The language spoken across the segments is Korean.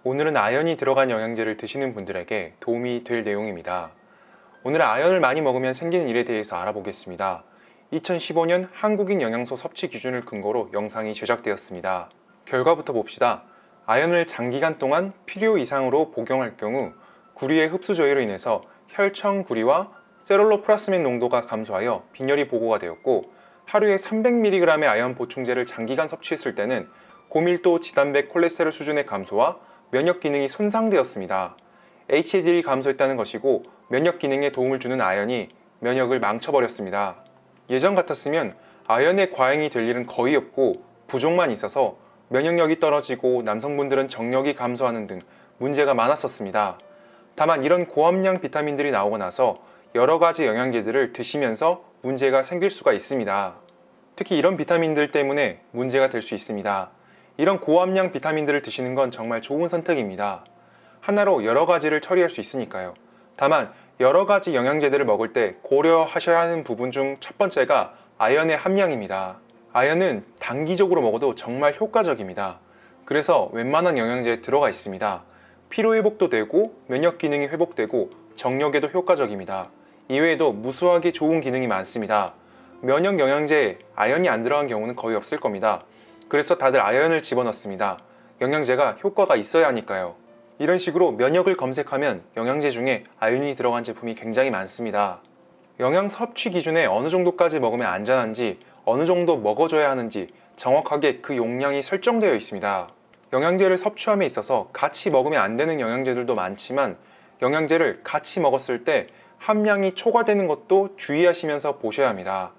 오늘은 아연이 들어간 영양제를 드시는 분들에게 도움이 될 내용입니다. 오늘은 아연을 많이 먹으면 생기는 일에 대해서 알아보겠습니다. 2015년 한국인 영양소 섭취 기준을 근거로 영상이 제작되었습니다. 결과부터 봅시다. 아연을 장기간 동안 필요 이상으로 복용할 경우 구리의 흡수 저해로 인해서 혈청 구리와 세롤로플라스민 농도가 감소하여 빈혈이 보고가 되었고, 하루에 300mg의 아연 보충제를 장기간 섭취했을 때는 고밀도 지단백 콜레스테롤 수준의 감소와 면역 기능이 손상되었습니다. HDL이 감소했다는 것이고, 면역 기능에 도움을 주는 아연이 면역을 망쳐버렸습니다. 예전 같았으면 아연의 과잉이 될 일은 거의 없고 부족만 있어서 면역력이 떨어지고 남성분들은 정력이 감소하는 등 문제가 많았었습니다. 다만 이런 고함량 비타민들이 나오고 나서 여러 가지 영양제들을 드시면서 문제가 생길 수가 있습니다. 특히 이런 비타민들 때문에 문제가 될 수 있습니다. 이런 고함량 비타민들을 드시는 건 정말 좋은 선택입니다. 하나로 여러 가지를 처리할 수 있으니까요. 다만 여러 가지 영양제들을 먹을 때 고려하셔야 하는 부분 중 첫 번째가 아연의 함량입니다. 아연은 단기적으로 먹어도 정말 효과적입니다. 그래서 웬만한 영양제에 들어가 있습니다. 피로회복도 되고 면역 기능이 회복되고 정력에도 효과적입니다. 이외에도 무수하게 좋은 기능이 많습니다. 면역 영양제에 아연이 안 들어간 경우는 거의 없을 겁니다. 그래서 다들 아연을 집어넣습니다. 영양제가 효과가 있어야 하니까요. 이런 식으로 면역을 검색하면 영양제 중에 아연이 들어간 제품이 굉장히 많습니다. 영양 섭취 기준에 어느 정도까지 먹으면 안전한지, 어느 정도 먹어줘야 하는지 정확하게 그 용량이 설정되어 있습니다. 영양제를 섭취함에 있어서 같이 먹으면 안 되는 영양제들도 많지만, 영양제를 같이 먹었을 때 함량이 초과되는 것도 주의하시면서 보셔야 합니다.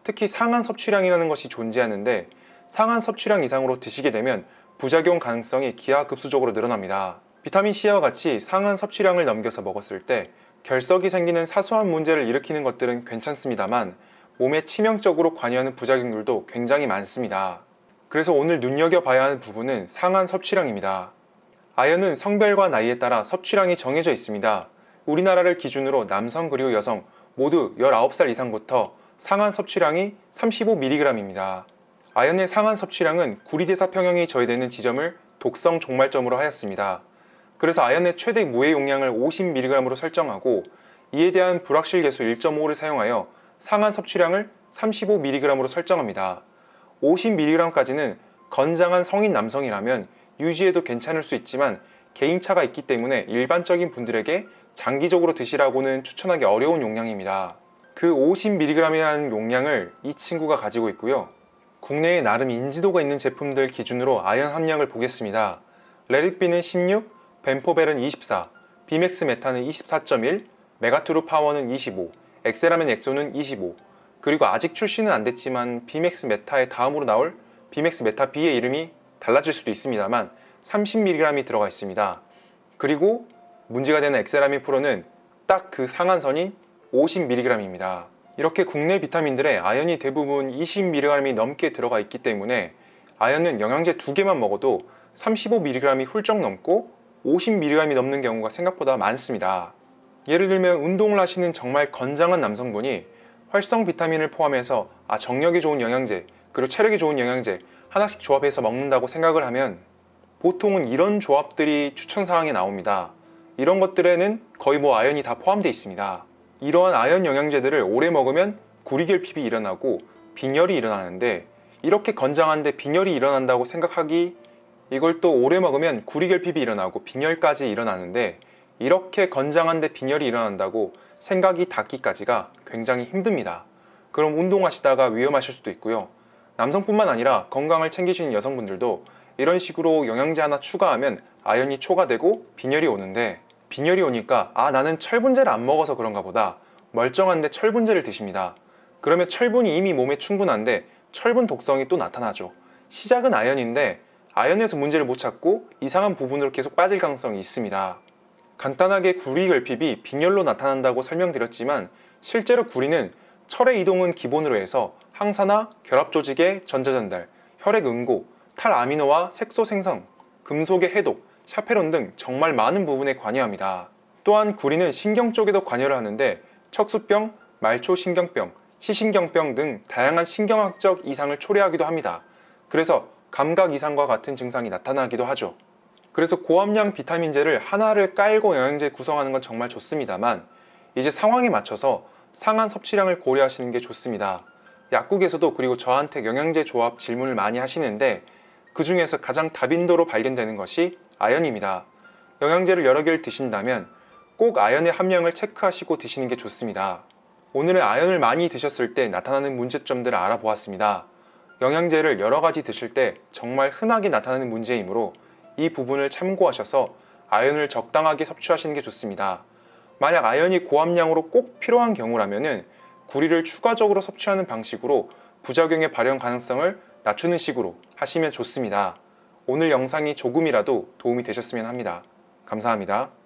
특히 상한 섭취량이라는 것이 존재하는데, 상한 섭취량 이상으로 드시게 되면 부작용 가능성이 기하급수적으로 늘어납니다. 비타민C와 같이 상한 섭취량을 넘겨서 먹었을 때 결석이 생기는 사소한 문제를 일으키는 것들은 괜찮습니다만, 몸에 치명적으로 관여하는 부작용들도 굉장히 많습니다. 그래서 오늘 눈여겨봐야 하는 부분은 상한 섭취량입니다. 아연은 성별과 나이에 따라 섭취량이 정해져 있습니다. 우리나라를 기준으로 남성 그리고 여성 모두 19살 이상부터 상한 섭취량이 35mg입니다. 아연의 상한 섭취량은 구리대사 평형이 저해되는 지점을 독성 종말점으로 하였습니다. 그래서 아연의 최대 무해 용량을 50mg으로 설정하고, 이에 대한 불확실 계수 1.5를 사용하여 상한 섭취량을 35mg으로 설정합니다. 50mg까지는 건장한 성인 남성이라면 유지해도 괜찮을 수 있지만, 개인차가 있기 때문에 일반적인 분들에게 장기적으로 드시라고는 추천하기 어려운 용량입니다. 그 50mg이라는 용량을 이 친구가 가지고 있고요. 국내에 나름 인지도가 있는 제품들 기준으로 아연 함량을 보겠습니다. 레릿비는 16, 벤포벨은 24, 비맥스 메타는 24.1, 메가투르 파워는 25, 엑세라멘 엑소는 25, 그리고 아직 출시는 안 됐지만 비맥스 메타의 다음으로 나올 비맥스 메타 B의 이름이 달라질 수도 있습니다만 30mg이 들어가 있습니다. 그리고 문제가 되는 엑세라민 프로는 딱 그 상한선이 50mg입니다. 이렇게 국내 비타민들의 아연이 대부분 20mg이 넘게 들어가 있기 때문에 아연은 영양제 2개만 먹어도 35mg이 훌쩍 넘고 50mg이 넘는 경우가 생각보다 많습니다. 예를 들면 운동을 하시는 정말 건장한 남성분이 활성 비타민을 포함해서 정력이 좋은 영양제, 그리고 체력이 좋은 영양제 하나씩 조합해서 먹는다고 생각을 하면 보통은 이런 조합들이 추천사항에 나옵니다. 이런 것들에는 거의 아연이 다 포함되어 있습니다. 이러한 아연 영양제들을 오래 먹으면 구리결핍이 일어나고 빈혈이 일어나는데, 이렇게 건장한데 빈혈이 일어난다고 생각하기, 이걸 또 오래 먹으면 구리결핍이 일어나고 빈혈까지 일어나는데, 이렇게 건장한데 빈혈이 일어난다고 생각이 닿기까지가 굉장히 힘듭니다. 그럼 운동하시다가 위험하실 수도 있고요. 남성뿐만 아니라 건강을 챙기시는 여성분들도 이런 식으로 영양제 하나 추가하면 아연이 초과되고 빈혈이 오는데, 빈혈이 오니까 나는 철분제를 안 먹어서 그런가 보다, 멀쩡한데 철분제를 드십니다. 그러면 철분이 이미 몸에 충분한데 철분 독성이 또 나타나죠. 시작은 아연인데 아연에서 문제를 못 찾고 이상한 부분으로 계속 빠질 가능성이 있습니다. 간단하게 구리결핍이 빈혈로 나타난다고 설명드렸지만, 실제로 구리는 철의 이동은 기본으로 해서 항산화, 결합조직의 전자전달, 혈액 응고, 탈아미노와 색소 생성, 금속의 해독, 샤페론 등 정말 많은 부분에 관여합니다. 또한 구리는 신경 쪽에도 관여를 하는데 척수병, 말초신경병, 시신경병 등 다양한 신경학적 이상을 초래하기도 합니다. 그래서 감각 이상과 같은 증상이 나타나기도 하죠. 그래서 고함량 비타민제를 하나를 깔고 영양제 구성하는 건 정말 좋습니다만 이제 상황에 맞춰서 상한 섭취량을 고려하시는 게 좋습니다. 약국에서도 그리고 저한테 영양제 조합 질문을 많이 하시는데 그 중에서 가장 다빈도로 발견되는 것이 아연입니다. 영양제를 여러 개를 드신다면 꼭 아연의 함량을 체크하시고 드시는 게 좋습니다. 오늘은 아연을 많이 드셨을 때 나타나는 문제점들을 알아보았습니다. 영양제를 여러 가지 드실 때 정말 흔하게 나타나는 문제이므로 이 부분을 참고하셔서 아연을 적당하게 섭취하시는 게 좋습니다. 만약 아연이 고함량으로 꼭 필요한 경우라면 구리를 추가적으로 섭취하는 방식으로 부작용의 발현 가능성을 낮추는 식으로 하시면 좋습니다. 오늘 영상이 조금이라도 도움이 되셨으면 합니다. 감사합니다.